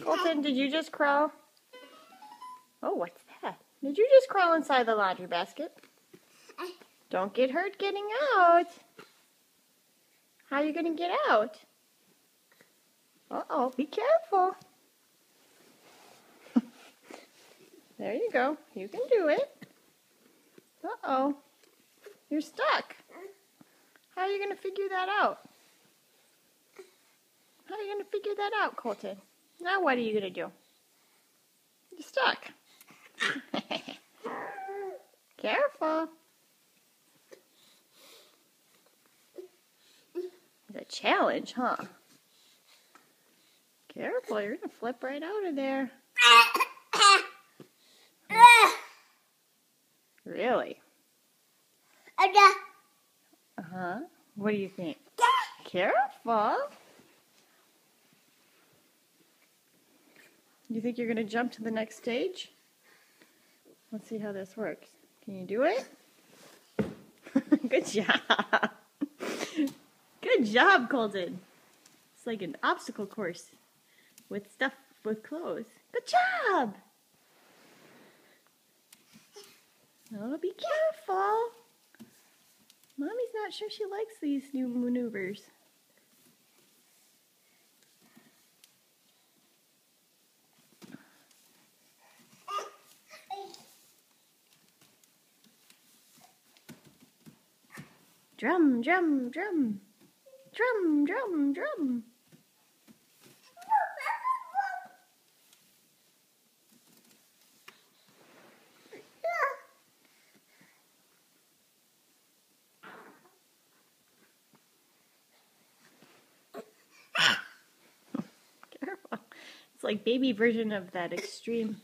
Colton, did you just crawl? Oh, what's that? Did you just crawl inside the laundry basket? Don't get hurt getting out. How are you going to get out? Uh-oh, be careful. There you go. You can do it. Uh-oh. You're stuck. How are you going to figure that out? How are you going to figure that out, Colton? Now what are you going to do? You're stuck. Careful. It's a challenge, huh? Careful, you're going to flip right out of there. Really? Uh-huh. What do you think? Careful. You think you're going to jump to the next stage? Let's see how this works. Can you do it? Good job. Good job, Colton. It's like an obstacle course with stuff, with clothes. Good job. Oh, be careful. Mommy's not sure she likes these new maneuvers. Drum, drum, drum. Drum, drum, drum. Careful. It's like baby version of that extreme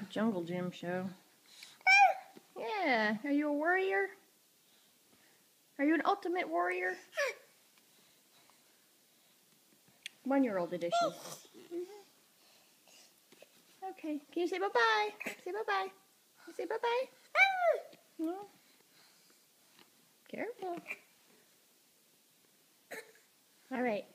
jungle gym show. Yeah. Are you a warrior? Are you an ultimate warrior? 1-year-old edition. Okay. Can you say bye-bye? Say bye-bye. Say bye-bye. Well, careful. All right.